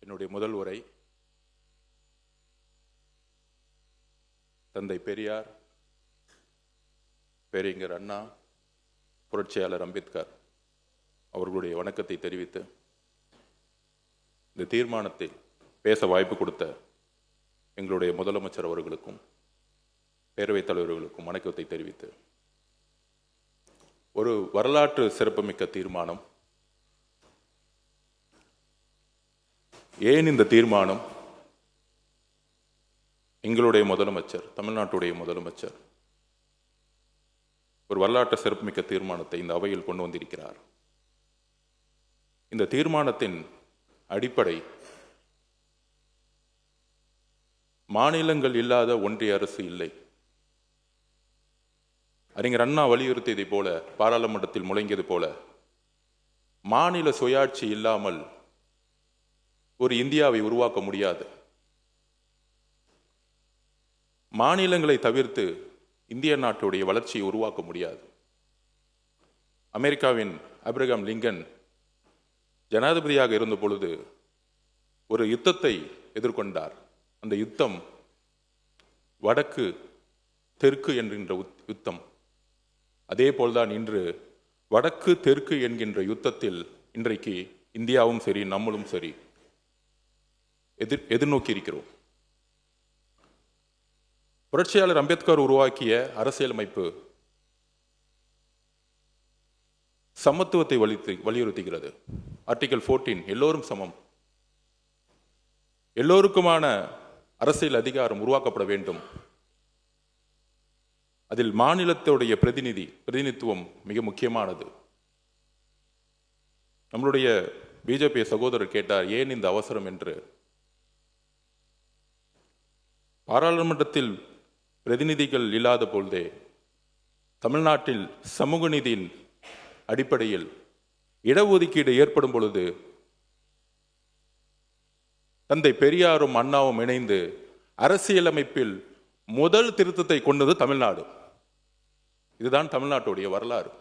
என்னுடைய முதல் உரை தந்தை பெரியார், பேரறிஞர் அண்ணா, புரட்சியாளர் அம்பேத்கர் அவர்களுடைய வணக்கத்தை தெரிவித்து இந்த தீர்மானத்தை பேச வாய்ப்பு கொடுத்த எங்களுடைய முதலமைச்சர் அவர்களுக்கும் பேரவைத் தலைவர்களுக்கும் வணக்கத்தை தெரிவித்து, ஒரு வரலாற்று சிறப்புமிக்க தீர்மானம். ஏன் இந்த தீர்மானம்? எங்களுடைய முதலமைச்சர், தமிழ்நாட்டுடைய முதலமைச்சர் ஒரு வரலாற்று சிறப்புமிக்க தீர்மானத்தை இந்த அவையில் கொண்டு வந்திருக்கிறார். இந்த தீர்மானத்தின் அடிப்படை மாநிலங்கள் இல்லாத ஒன்றிய அரசு இல்லை. அறிஞர் அண்ணா வலியுறுத்தியதை போல, பாராளுமன்றத்தில் முழங்கியது போல, மாநில சுயாட்சி இல்லாமல் ஒரு இந்தியாவை உருவாக்க முடியாது. மாநிலங்களை தவிர்த்து இந்திய நாட்டுடைய வளர்ச்சியை உருவாக்க முடியாது. அமெரிக்காவின் ஆபிரகாம் லிங்கன் ஜனாதிபதியாக இருந்த பொழுது ஒரு யுத்தத்தை எதிர்கொண்டார். அந்த யுத்தம் வடக்கு தெற்கு என்கின்ற யுத்தம். அதே போல்தான் இன்று வடக்கு தெற்கு என்கின்ற யுத்தத்தில் இன்றைக்கு இந்தியாவும் சரி, நம்மளும் சரி எதிர்நோக்கி இருக்கிறோம். புரட்சியாளர் அம்பேத்கர் உருவாக்கிய அரசியலமைப்பு சமத்துவத்தை வலியுறுத்துகிறது. ஆர்டிகல் 14, எல்லோரும் சமம், எல்லோருக்குமான அரசியல் அதிகாரம் உருவாக்கப்பட வேண்டும். அதில் மாநிலத்துடைய பிரதிநிதித்துவம் மிக முக்கியமானது. நம்மளுடைய பிஜேபி சகோதரர் கேட்டார், ஏன் இந்த அவசரம் என்று. பாராளுமன்றத்தில் பிரதிநிதிகள் இல்லாத பொழுதே தமிழ்நாட்டில் சமூக நீதியின் அடிப்படையில் இடஒதுக்கீடு ஏற்படும் பொழுது தந்தை பெரியாரும் அண்ணாவும் இணைந்து அரசியலமைப்பில் முதல் திருத்தத்தை கொண்டது தமிழ்நாடு. இதுதான் தமிழ்நாட்டுடைய வரலாறு.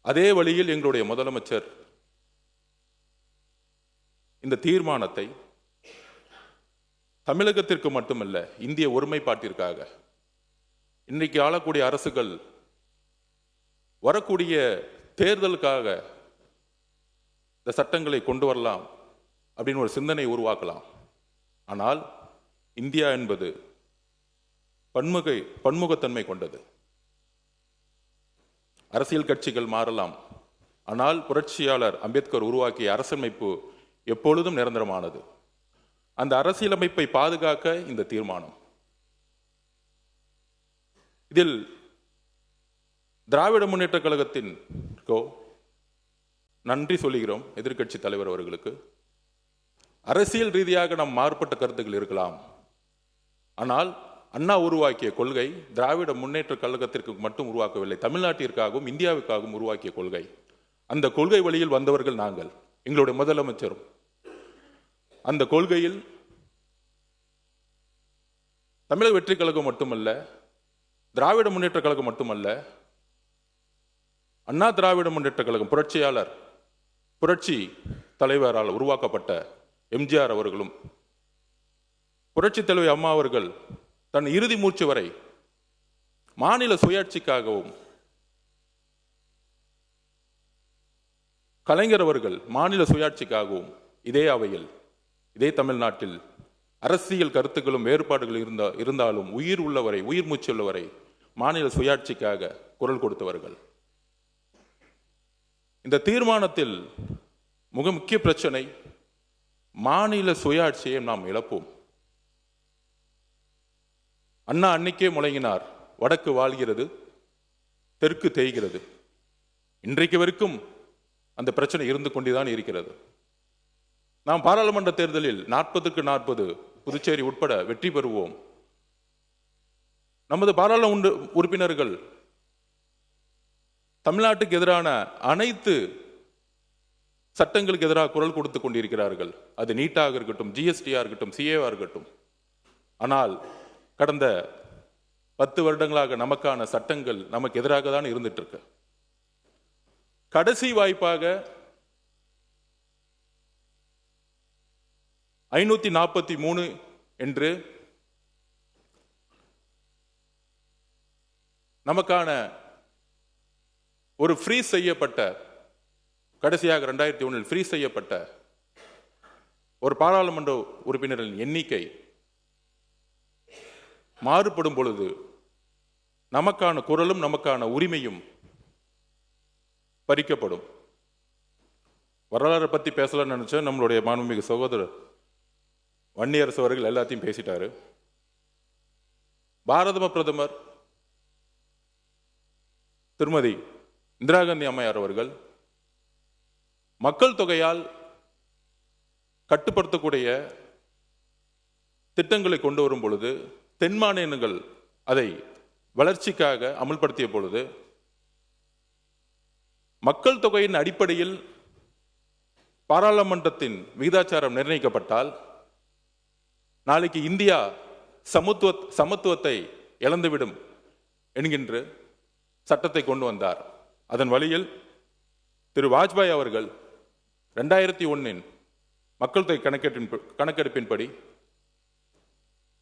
அதே வழியில் எங்களுடைய முதலமைச்சர் இந்த தீர்மானத்தை தமிழகத்திற்கு மட்டுமல்ல, இந்திய ஒருமைப்பாட்டிற்காக, இன்றைக்கு ஆளக்கூடிய அரசுகள் வரக்கூடிய தேர்தலுக்காக இந்த சட்டங்களை கொண்டு வரலாம் அப்படின்னு ஒரு சிந்தனை உருவாக்கலாம். ஆனால் இந்தியா என்பது பன்முகத்தன்மை கொண்டது. அரசியல் கட்சிகள் மாறலாம், ஆனால் புரட்சியாளர் அம்பேத்கர் உருவாக்கிய அரசியலமைப்பு எப்பொழுதும் நிரந்தரமானது. அந்த அரசியலமைப்பை பாதுகாக்க இந்த தீர்மானம். இதில் திராவிட முன்னேற்ற கழகத்தின் நன்றி சொல்லுகிறோம், எதிர்க்கட்சி தலைவர் அவர்களுக்கு. அரசியல் ரீதியாக நாம் மாறுபட்ட கருத்துக்கள் இருக்கலாம், ஆனால் அண்ணா உருவாக்கிய கொள்கை திராவிட முன்னேற்ற கழகத்திற்கு மட்டும் உருவாக்கவில்லை, தமிழ்நாட்டிற்காகவும் இந்தியாவுக்காகவும் உருவாக்கிய கொள்கை. அந்த கொள்கை வழியில் வந்தவர்கள் நாங்கள், எங்களுடைய முதலமைச்சரும். அந்த கொள்கையில் தமிழக வெற்றி கழகம் மட்டுமல்ல, திராவிட முன்னேற்ற கழகம் மட்டுமல்ல, அண்ணா திராவிட முன்னேற்ற கழகம், புரட்சி தலைவரால் உருவாக்கப்பட்ட எம்ஜிஆர் அவர்களும், புரட்சி தலைவர் அம்மா அவர்கள் தன் இறுதி மூச்சு வரை மாநில சுயாட்சிக்காகவும், கலைஞர் அவர்கள் மாநில சுயாட்சிக்காகவும் இதே அவையில், இதே தமிழ்நாட்டில் அரசியல் கருத்துக்களும் வேறுபாடுகள் இருந்தாலும் உயிர் உள்ளவரை, உயிர் மூச்சு உள்ளவரை மாநில சுயாட்சிக்காக குரல் கொடுத்தவர்கள். இந்த தீர்மானத்தில் மிக முக்கிய பிரச்சனை, மாநில சுயாட்சியை நாம் இழப்போம். அண்ணா அன்னைக்கே முழங்கினார், வடக்கு வாழ்கிறது, தெற்கு தேய்கிறது. இன்றைக்கு வரைக்கும் அந்த பிரச்சனை இருந்து கொண்டுதான் இருக்கிறது. நாம் பாராளுமன்ற தேர்தலில் 40க்கு 40 புதுச்சேரி உட்பட வெற்றி பெறுவோம். நமது பாராளுமன்ற உறுப்பினர்கள் தமிழ்நாட்டுக்கு எதிரான அனைத்து சட்டங்களுக்கு எதிராக குரல் கொடுத்துக் கொண்டிருக்கிறார்கள். அது நீட்டாக இருக்கட்டும், ஜிஎஸ்டியா இருக்கட்டும், சிஏவா இருக்கட்டும். ஆனால் கடந்த 10 வருடங்களாக நமக்கான சட்டங்கள் நமக்கு எதிராக தான் இருந்துட்டு இருக்கு. கடைசி வாய்ப்பாக 543 என்று நமக்கான ஒரு ஃப்ரீஸ் செய்யப்பட்ட, கடைசியாக 2001 ஃப்ரீஸ் செய்யப்பட்ட ஒரு பாராளுமன்ற உறுப்பினர்களின் எண்ணிக்கை மாறுபடும் பொழுது நமக்கான குரலும் நமக்கான உரிமையும் பறிக்கப்படும். வரலாறு பற்றி பேசலாம்னு நினைச்சேன். நம்மளுடைய மாண்புமிகு சகோதரர் வன்னியரசு அவர்கள் எல்லாத்தையும் பேசிட்டாரு. பாரத பிரதமர் திருமதி இந்திரா காந்தி அம்மையார் அவர்கள் மக்கள் தொகையால் கட்டுப்படுத்தக்கூடிய திட்டங்களை கொண்டு வரும் பொழுது, தென் மாநிலங்கள் அதை வளர்ச்சிக்காக அமல்படுத்திய பொழுது, மக்கள் தொகையின் அடிப்படையில் பாராளுமன்றத்தின் விகிதாச்சாரம் நிர்ணயிக்கப்பட்டால் நாளைக்கு இந்தியா சமத்துவத்தை இழந்துவிடும் என்கின்ற சட்டத்தை கொண்டு வந்தார். அதன் வழியில் திரு வாஜ்பாய் அவர்கள் 2001 மக்கள் தொகை கணக்கெடுப்பின்படி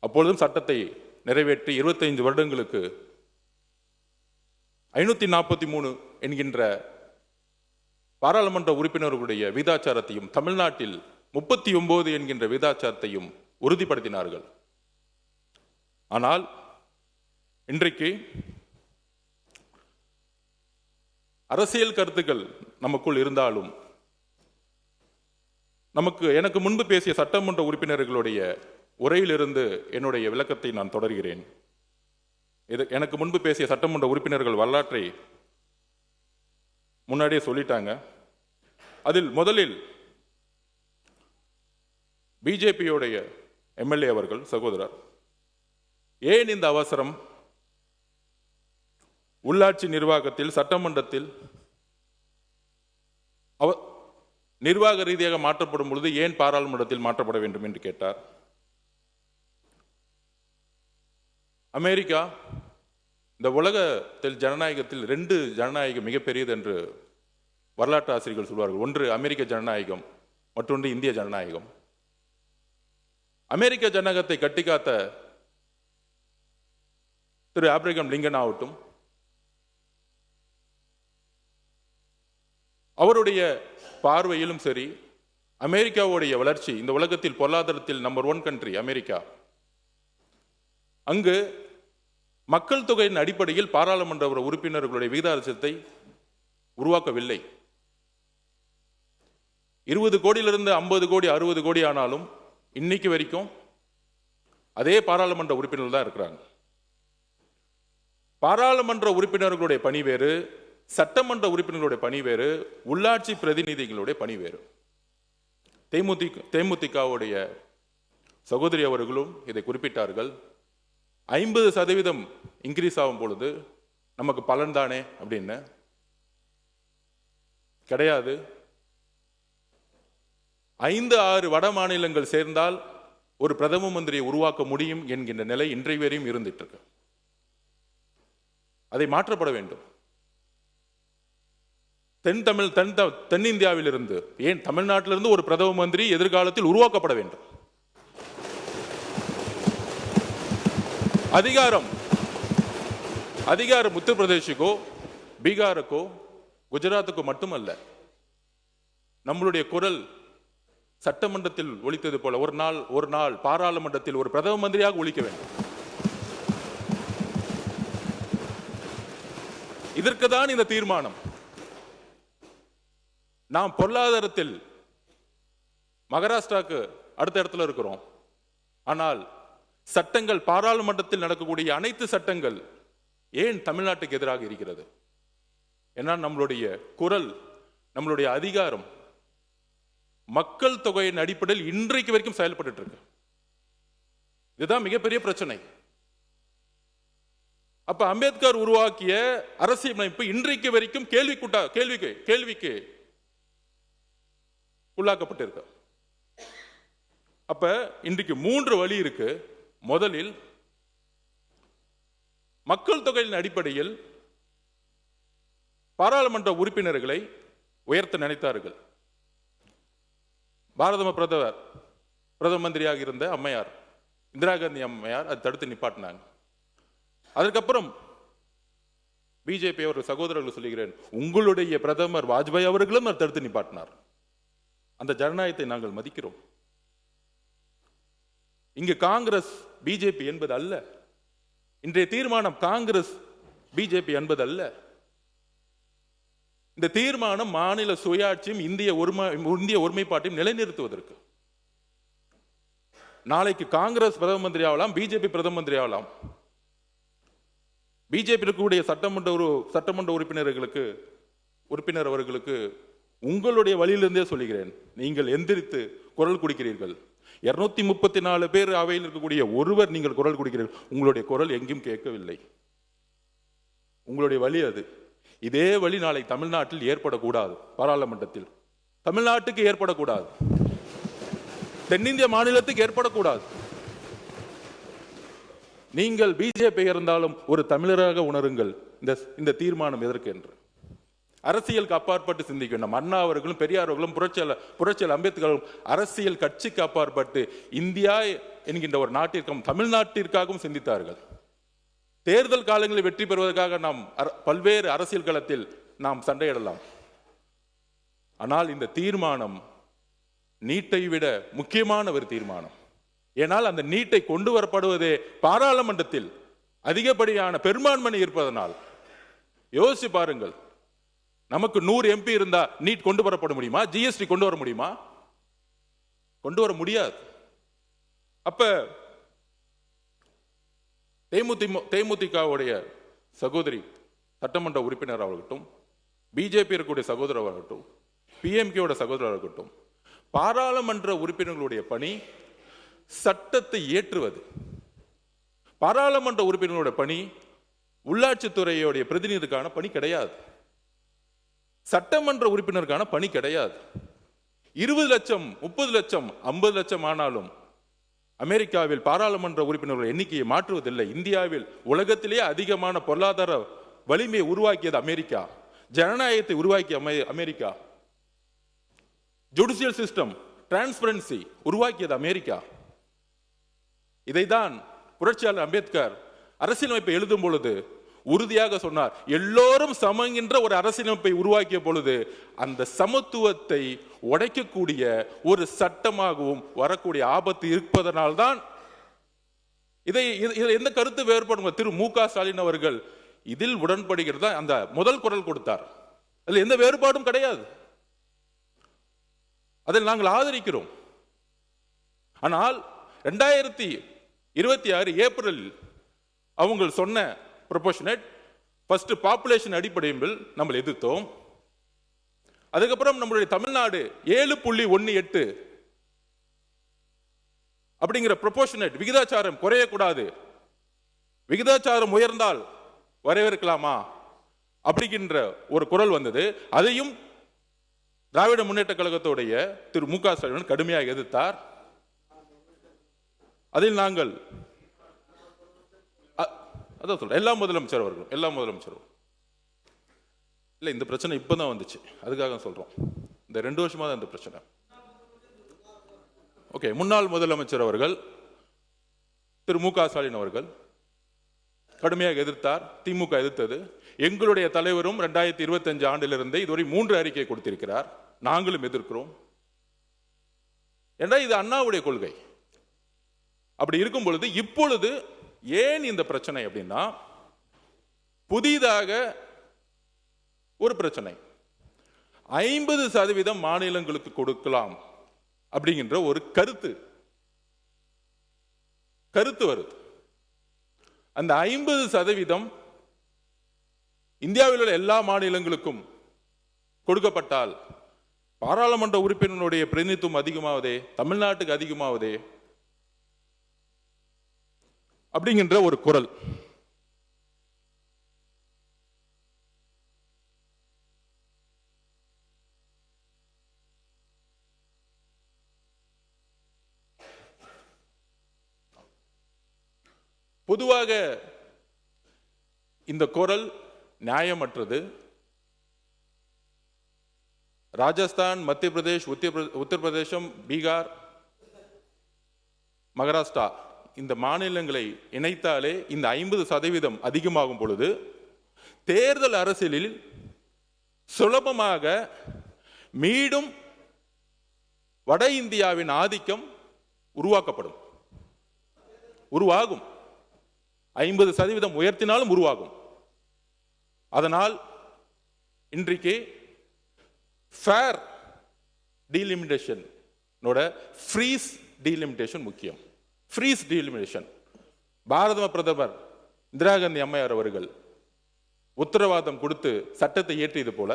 அப்பொழுதும் சட்டத்தை நிறைவேற்றி 25 வருடங்களுக்கு 543 என்கின்ற பாராளுமன்ற உறுப்பினர்களுடைய விகிதாச்சாரத்தையும் தமிழ்நாட்டில் 39 என்கின்ற விகிதாச்சாரத்தையும் உறுதிப்படுத்தினார்கள். ஆனால் இன்றைக்கு அரசியல் கருத்துக்கள் நமக்குள் இருந்தாலும் எனக்கு முன்பு பேசிய சட்டமன்ற உறுப்பினர்களுடைய உரையிலிருந்து என்னுடைய விளக்கத்தை நான் தொடர்கிறேன். எனக்கு முன்பு பேசிய சட்டமன்ற உறுப்பினர்கள் வரலாற்றை முன்னாடியே சொல்லிட்டாங்க. அதில் முதலில் பிஜேபியோடைய எம்எல்ஏ அவர்கள் சகோதரர், ஏன் இந்த அவசரம்? உள்ளாட்சி நிர்வாகத்தில் சட்டமன்றத்தில் நிர்வாக ரீதியாக மாற்றப்படும் பொழுது ஏன் பாராளுமன்றத்தில் மாற்றப்பட வேண்டும் என்று கேட்டார். அமெரிக்கா இந்த உலகத்தில் ஜனநாயகத்தில் 2 ஜனநாயகம் மிகப்பெரியது என்று வரலாற்று ஆசிரியர்கள் சொல்வார்கள். ஒன்று அமெரிக்க ஜனநாயகம், மற்றொன்று இந்திய ஜனநாயகம். அமெரிக்க ஜனநாயகத்தை கட்டிக்காத்த திரு ஆப்ரஹாம் லிங்கன் ஆகட்டும், அவருடைய பார்வையிலும் சரி, அமெரிக்காவுடைய வளர்ச்சி, இந்த உலகத்தில் பொருளாதாரத்தில் நம்பர் 1 கண்ட்ரி அமெரிக்கா, அங்கு மக்கள் தொகையின் அடிப்படையில் பாராளுமன்ற உறுப்பினர்களுடைய விகிதாச்சாரத்தை உருவாக்கவில்லை. 20 கோடியிலிருந்து 50 கோடி 60 கோடி ஆனாலும் இன்னைக்கு வரைக்கும் அதே பாராளுமன்ற உறுப்பினர்கள் தான் இருக்கிறாங்க. பாராளுமன்ற உறுப்பினர்களுடைய பணி வேறு, சட்டமன்ற உறுப்பினர்களுடைய பணி வேறு, உள்ளாட்சி பிரதிநிதிகளுடைய பணி வேறு. தேமுதிகவுடைய சகோதரி அவர்களும் இதை குறிப்பிட்டார்கள். 50% இன்க்ரீஸ் ஆகும் பொழுது நமக்கு பலன் தானே அப்படின்னு. கிடையாது. 5-6 வட மாநிலங்கள் சேர்ந்தால் ஒரு பிரதம மந்திரியை உருவாக்க முடியும் என்கின்ற நிலை இன்றைய வரையும் இருந்துட்டு இருக்கு. அதை மாற்றப்பட வேண்டும். தென்னிந்தியாவிலிருந்து, ஏன் தமிழ்நாட்டிலிருந்து ஒரு பிரதம மந்திரி எதிர்காலத்தில் உருவாக்கப்பட வேண்டும். அதிகாரம் உத்தரப்பிரதேசுக்கோ பீகாருக்கோ குஜராத்துக்கோ மட்டுமல்ல. நம்மளுடைய குரல் சட்டமன்றத்தில் ஒலித்தது போல ஒரு நாள் பாராளுமன்றத்தில் ஒரு பிரதம மந்திரியாக ஒலிக்க வேண்டும். இதற்கு தான் இந்த தீர்மானம். நாம் பொருளாதாரத்தில் மகாராஷ்டிராவுக்கு அடுத்த இடத்துல இருக்கிறோம். ஆனால் சட்டங்கள், பாராளுமன்றத்தில் நடக்கக்கூடிய அனைத்து சட்டங்கள் ஏன் தமிழ்நாட்டுக்கு எதிராக இருக்கிறது? ஏன்னா நம்மளுடைய குரல், நம்மளுடைய அதிகாரம் மக்கள் தொகையின் அடிப்படையில் இன்றைக்கு வரைக்கும் செயல்பட்டு இருக்கு. இதுதான் மிகப்பெரிய பிரச்சனை. அப்ப அம்பேத்கர் உருவாக்கிய அரசியலமைப்பு இன்றைக்கு வரைக்கும் கேள்விக்கு உள்ளாக்கப்பட்டிருக்கு. அப்ப இன்றைக்கு 3 வழி இருக்கு. முதலில் மக்கள் தொகையின் அடிப்படையில் பாராளுமன்ற உறுப்பினர்களை உயர்த்த நினைத்தார்கள். பாரத பிரதமர் பிரதம மந்திரியாக இருந்த அம்மையார் இந்திரா காந்தி அம்மையார் அதை தடுத்து நிப்பாட்டினாங்க. அதுக்கப்புறம் பிஜேபி ஒரு சகோதரர்கள் சொல்லுகிறேன், உங்களுடைய பிரதமர் வாஜ்பாய் அவர்களும் அதை தடுத்து நிப்பாட்டினார். அந்த ஜனநாயகத்தை நாங்கள் மதிக்கிறோம். இங்கு காங்கிரஸ் பிஜேபி என்பது அல்ல. இன்றைய தீர்மானம் காங்கிரஸ் பிஜேபி என்பது அல்ல. இந்த தீர்மானம் மாநில சுயாட்சியும் இந்திய ஒருமைப்பாட்டையும் நிலைநிறுத்துவதற்கு. நாளைக்கு காங்கிரஸ் பிரதம மந்திரி ஆகலாம், பிஜேபி பிரதம மந்திரி ஆகலாம். பிஜேபி இருக்கக்கூடிய சட்டமன்ற உறுப்பினர் அவர்களுக்கு உங்களுடைய வழியிலிருந்தே சொல்லுகிறேன், நீங்கள் எந்திரித்து குரல் கொடுக்கிறீர்கள். 234 பேர் அவையில் இருக்கக்கூடிய ஒருவர் நீங்கள் குரல் கொடுக்கிறீர்கள். உங்களுடைய குரல் எங்கேயும் கேட்கவில்லை. உங்களுடைய வழி அது. இதே வழி நாளை தமிழ்நாட்டில் ஏற்படக்கூடாது. பாராளுமன்றத்தில் தமிழ்நாட்டுக்கு ஏற்படக்கூடாது, தென்னிந்திய மாநிலத்துக்கு ஏற்படக்கூடாது. நீங்கள் பிஜேபி இருந்தாலும் ஒரு தமிழராக உணருங்கள். இந்த தீர்மானம் எதற்கு என்று அரசியலுக்கு அப்பாற்பட்டு சிந்திக்க வேண்டும். அண்ணா அவர்களும் பெரியார் அவர்களும் புரட்சியாளர் அம்பேத்கரும் அரசியல் கட்சிக்கு அப்பாற்பட்டு இந்தியா என்கின்ற ஒரு நாட்டிற்கும் தமிழ்நாட்டிற்காகவும் சிந்தித்தார்கள். தேர்தல் காலங்களில் வெற்றி பெறுவதற்காக நாம் பல்வேறு அரசியல் களத்தில் நாம் சண்டையிடலாம். ஆனால் இந்த தீர்மானம் நீட்டை விட முக்கியமான ஒரு தீர்மானம். ஏனால் அந்த நீட்டை கொண்டு வரப்படுவதே பாராளுமன்றத்தில் அதிகப்படியான பெரும்பான்மை இருப்பதனால். யோசிச்சு பாருங்கள், நமக்கு 100 MP இருந்தா நீட் கொண்டு வரப்பட முடியுமா? ஜிஎஸ்டி கொண்டு வர முடியுமா? கொண்டு வர முடியாது. அப்ப தேமுதிகவுடைய சகோதரி சட்டமன்ற உறுப்பினர் ஆகட்டும், பிஜேபி இருக்கக்கூடிய சகோதரர் ஆகட்டும், பிஎம்கேயோட சகோதரர் ஆகட்டும், பாராளுமன்ற உறுப்பினர்களுடைய பணி சட்டத்தை இயற்றுவது. பாராளுமன்ற உறுப்பினர்களுடைய பணி உள்ளாட்சித்துறையுடைய பிரதிநிதிக்கான பணி கிடையாது. சட்டமன்ற உறுப்பினருக்கான பணி கிடையாது. 20 லட்சம் 30 லட்சம் 50 லட்சம் ஆனாலும் அமெரிக்காவில் பாராளுமன்ற உறுப்பினர்கள் எண்ணிக்கையை மாற்றுவதில்லை. இந்தியாவில் உலகத்திலேயே அதிகமான பொருளாதார வலிமையை உருவாக்கியது அமெரிக்கா. ஜனநாயகத்தை உருவாக்கிய அமெரிக்கா. ஜுடிஷியல் சிஸ்டம் டிரான்ஸ்பரன்சி உருவாக்கியது அமெரிக்கா. இதைதான் புரட்சியாளர் அம்பேத்கர் அரசியலமைப்பை எழுதும் பொழுது உறுதியாக சொன்னார். எல்லோரும் சமங்கின்ற ஒரு அரசியலமைப்பை உருவாக்கிய பொழுது அந்த சமத்துவத்தை உடைக்கக்கூடிய ஒரு சட்டமாகவும் வரக்கூடிய ஆபத்து இருப்பதனால்தான் இதில் எந்த கருத்து வேறுபடும். திரு மு.க. ஸ்டாலின் அவர்கள் இதில் உடன்படுகிறதா அந்த முதல் குரல் கொடுத்தார். அதில் எந்த வேறுபாடும் கிடையாது. அதில் நாங்கள் ஆதரிக்கிறோம். ஆனால் 2026 ஏப்ரலில் அவங்க சொன்ன ப்ரொபோர்ஷனேட் ஃபர்ஸ்ட் பாப்புலேஷன் அடிப்படையில் நம்ம எதிர்த்தோம். அதுக்கப்புறம் நம்மளுடைய தமிழ்நாடு 7.18 அப்படிங்கிற ப்ரொபோர்ஷனேட் விகிதாச்சாரம் குறையக்கூடாது, விகிதாச்சாரம் உயர்ந்தால் வரவேற்கலாமா அப்படிங்கின்ற ஒரு குரல் வந்தது. அதையும் திராவிட முன்னேற்ற கழகத்துடைய திரு மு.க. ஸ்டாலின் கடுமையாக எதிர்த்தார். அதில் நாங்கள் அதான் சொல்றேன், எல்லா முதலமைச்சரும் இல்லை, இந்த பிரச்சனை இப்பதான் வந்துச்சு, அதுக்காக சொல்றோம். இந்த 2 வருஷமா தான் இந்த பிரச்சனை. ஓகே, முன்னாள் முதலமைச்சர் அவர்கள் திரு மு.க. ஸ்டாலின் அவர்கள் கடுமையாக எதிர்த்தார். திமுக எதிர்த்தது. எங்களுடைய தலைவரும் 2025 ஆண்டிலிருந்து இதுவரை 3 அறிக்கை கொடுத்திருக்கிறார். நாங்களும் எதிர்க்கிறோம். ஏன்னா இது அண்ணாவுடைய கொள்கை. அப்படி இருக்கும் பொழுது இப்பொழுது ஏன் இந்த பிரச்சனை அப்படின்னா, புதிதாக ஒரு பிரச்சனை 50% மாநிலங்களுக்கு கொடுக்கலாம் அப்படிங்கிற ஒரு கருத்து வருது. அந்த 50% இந்தியாவில் உள்ள எல்லா மாநிலங்களுக்கும் கொடுக்கப்பட்டால் பாராளுமன்ற உறுப்பினருடைய பிரதிநிதித்துவம் அதிகமாவதே, தமிழ்நாட்டுக்கு அதிகமாவதே அப்படிங்கிற ஒரு குரல். பொதுவாக இந்த குரல் நியாயமற்றது. ராஜஸ்தான், மத்திய பிரதேஷ், உத்தரப்பிரதேசம், பீகார் மகாராஷ்டிரா இந்த மாநிலங்களை இணைத்தாலே இந்த 50% அதிகமாகும் பொழுது தேர்தல் அரசியலில் சுலபமாக மீண்டும் வட இந்தியாவின் ஆதிக்கம் உருவாகும். 50% உயர்த்தினாலும் உருவாகும். அதனால் இன்றைக்கு ஃபேர் டீலிமிட்டேஷன் ஃப்ரீஸ் டீலிமிட்டேஷன் முக்கியம். ஃப்ரீஸ் டீலிமிட்டேஷன் பாரத பிரதமர் இந்திரா காந்தி அம்மையார் அவர்கள் உத்தரவாதம் கொடுத்து சட்டத்தை இயற்றியது போல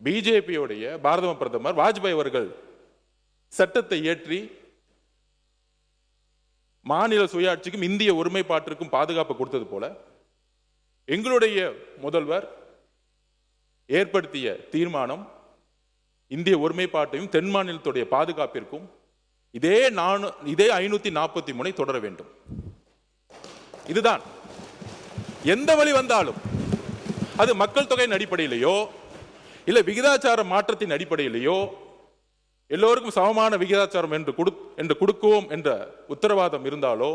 பிஜேபியோடைய பாரத பிரதமர் வாஜ்பாய் அவர்கள் சட்டத்தை இயற்றி மாநில சுயாட்சிக்கும் இந்திய ஒருமைப்பாட்டிற்கும் பாதுகாப்பு கொடுத்தது போல எங்களுடைய முதல்வர் ஏற்படுத்திய தீர்மானம் இந்திய ஒருமைப்பாட்டையும் தென் மாநிலத்துடைய பாதுகாப்பிற்கும் இதே 543 தொடர வேண்டும். இதுதான் எந்த வழி வந்தாலும் அது மக்கள் தொகையின் அடிப்படையிலேயோ இல்ல விகிதாச்சார மாற்றத்தின் அடிப்படையிலேயோ எல்லோருக்கும் சமமான விகிதாச்சாரம் என்று கொடுக்குவோம் என்ற உத்தரவாதம் இருந்தாலோ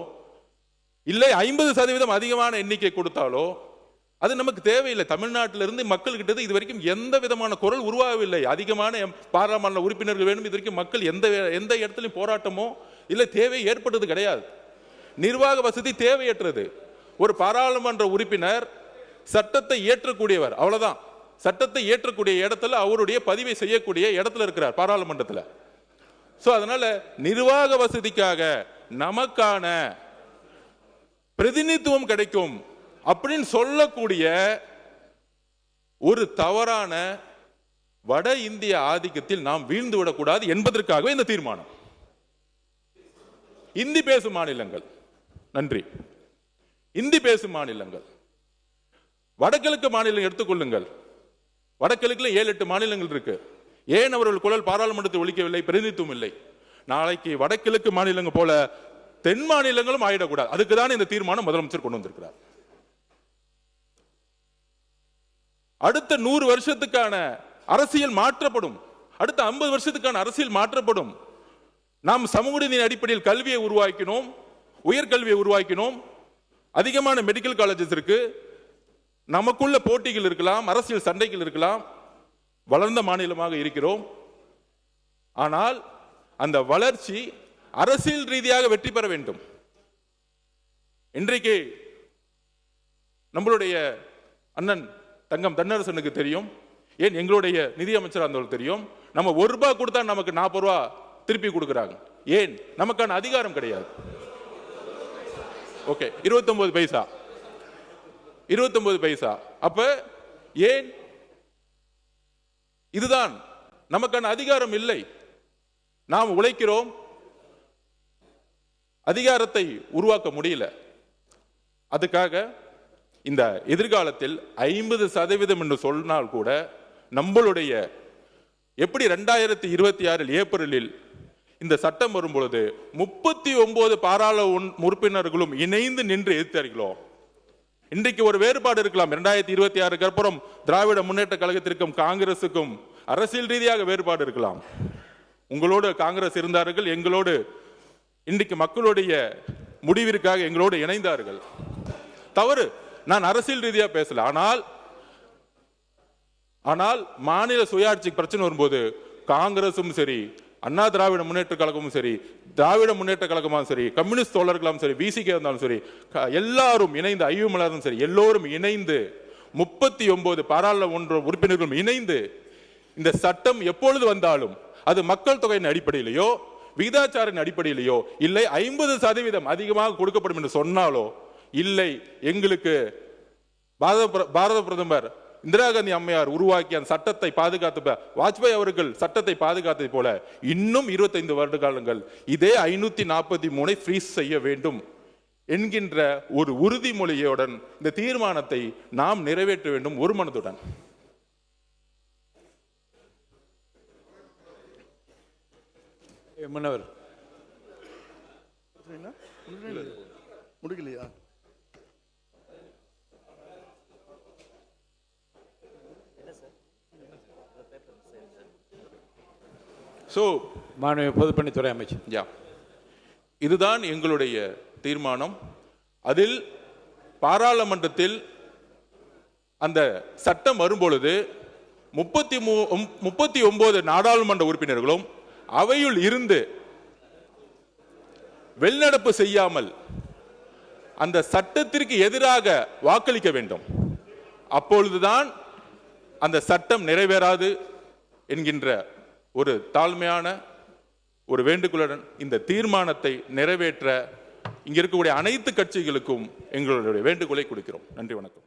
இல்லை 50% அதிகமான எண்ணிக்கை கொடுத்தாலோ அது நமக்கு தேவையில்லை. தமிழ்நாட்டிலிருந்து மக்கள் கிட்ட இது வரைக்கும் எந்த விதமான குரல் உருவாகவில்லை. அதிகமான பாராளுமன்ற உறுப்பினர்கள் வேணும். இது வரைக்கும் மக்கள் எந்த இடத்துலையும் போராட்டமோ இல்லை தேவை ஏற்பட்டது கிடையாது. நிர்வாக வசதி தேவையற்றது. ஒரு பாராளுமன்ற உறுப்பினர் சட்டத்தை இயற்றக்கூடியவர், அவ்வளவுதான். சட்டத்தை இயற்றக்கூடிய இடத்துல அவருடைய பதிவை செய்யக்கூடிய இடத்துல இருக்கிறார் பாராளுமன்றத்தில். அதனால நிர்வாக வசதிக்காக நமக்கான பிரதிநிதித்துவம் கிடைக்கும் அப்படின்னு சொல்லக்கூடிய ஒரு தவறான வட இந்திய ஆதிக்கத்தில் நாம் வீழ்ந்து விடக்கூடாது என்பதற்காக இந்த தீர்மானம். இந்தி பேசும் மாநிலங்கள், நன்றி, இந்தி பேசும் மாநிலங்கள், வடகிழக்கு மாநிலம் எடுத்துக்கொள்ளுங்கள். வடகிழக்குல 7-8 மாநிலங்கள் இருக்கு. ஏன் அவர்கள் குரல் பாராளுமன்றத்தில் ஒலிக்கவில்லை? பிரதிநிதித்துவம் இல்லை. நாளைக்கு வடகிழக்கு மாநிலங்கள் போல தென் மாநிலங்களும் ஆயிடக்கூடாது. அதுக்குதான் இந்த தீர்மானம் முதலமைச்சர் கொண்டு வந்திருக்கிறார். அடுத்த 100 வருஷத்துக்கான அரசியல் மாற்றப்படும். அடுத்த 50 வருஷத்துக்கான அரசியல் மாற்றப்படும். நாம் சமூக நீதி அடிப்படையில் கல்வியை உருவாக்கினோம், உயர்கல்வியை உருவாக்கினோம். அதிகமான மெடிக்கல் காலேஜஸ் இருக்கு. நமக்குள்ள போட்டிகள் இருக்கலாம், அரசியல் சண்டைகள் இருக்கலாம். வளர்ந்த மாநிலமாக இருக்கிறோம். ஆனால் அந்த வளர்ச்சி அரசியல் ரீதியாக வெற்றி பெற வேண்டும். இன்றைக்கு நம்மளுடைய அண்ணன் தங்கம் தென்னரசனுக்கு தெரியும், ஏன் எங்களுடைய நிதியமைச்சர் அந்த தெரியும், நம்ம ₹1 கொடுத்தா நமக்கு ₹40 திருப்பி கொடுக்கிறாங்க. ஏன்? நமக்கான அதிகாரம் கிடையாது. ஓகே, 29 பைசா, 29 பைசா. அப்ப ஏன்? இதுதான் நமக்கான அதிகாரம் இல்லை. நாம் உழைக்கிறோம், அதிகாரத்தை உருவாக்க முடியல. அதுக்காக இந்த எதிர்காலத்தில் 50% என்று சொன்னால் கூட நம்மளுடைய எப்படி 2026 ஏப்ரலில் இந்த சட்டம் வரும்பொழுது 39 பாராளுமன்ற உறுப்பினர்களும் இணைந்து நின்று எதிர்த்தார்களோ, இன்றைக்கு ஒரு வேறுபாடு இருக்கலாம். 2026 அப்புறம் திராவிட முன்னேற்ற கழகத்திற்கும் காங்கிரசுக்கும் அரசியல் ரீதியாக வேறுபாடு இருக்கலாம். உங்களோடு காங்கிரஸ் இருந்தார்கள், எங்களோடு இன்றைக்கு மக்களுடைய முடிவிற்காக எங்களோடு இணைந்தார்கள். தவறு, நான் அரசியல் ரீதியா பேசல. ஆனால் மாநில சுயாட்சி பிரச்சனை வரும்போது காங்கிரசும் சரி, அண்ணா திராவிட முன்னேற்ற கழகமும் சரி, திராவிட முன்னேற்ற கழகமும் சரி, கம்யூனிஸ்ட் தோழர்களும் சரி, பிசிகே இருந்தாலும் சரி, எல்லாரும் இணைந்து, ஐயுமலரும் சரி, எல்லோரும் இணைந்து 39 பாராளுமன்ற உறுப்பினர்களும் இணைந்து இந்த சட்டம் எப்பொழுது வந்தாலும் அது மக்கள் தொகையின் அடிப்படையிலேயோ விகிதாச்சாரின் அடிப்படையிலேயோ இல்லை 50% அதிகமாக கொடுக்கப்படும் என்று சொன்னாலோ இல்லை, எங்களுக்கு பாரத பிரதமர் இந்திரா காந்தி அம்மையார் உருவாக்கிய அந்த சட்டத்தை பாதுகாத்து, வாஜ்பாய் அவர்கள் சட்டத்தை பாதுகாத்ததை போல இன்னும் 25 வருட காலங்கள் இதே 543 ஃப்ரீஸ் செய்ய வேண்டும் என்கின்ற ஒரு உறுதிமொழியுடன் இந்த தீர்மானத்தை நாம் நிறைவேற்ற வேண்டும், ஒரு மனதுடன். மன்னவர் முடிக்கலையா? மாண்புமிகு பொதுப்பணித்துறை அமைச்சர். இதுதான் எங்களுடைய தீர்மானம். அதில் பாராளுமன்றத்தில் அந்த சட்டம் வரும்பொழுது 39 நாடாளுமன்ற உறுப்பினர்களும் அவையில் இருந்து வெளிநடப்பு செய்யாமல் அந்த சட்டத்திற்கு எதிராக வாக்களிக்க வேண்டும். அப்பொழுதுதான் அந்த சட்டம் நிறைவேறாது என்கின்ற ஒரு தாழ்மையான ஒரு வேண்டுகோளுடன் இந்த தீர்மானத்தை நிறைவேற்ற இங்க இருக்கக்கூடிய அனைத்து கட்சிகளுக்கும் எங்களுடைய வேண்டுகோளை கொடுக்கிறோம். நன்றி, வணக்கம்.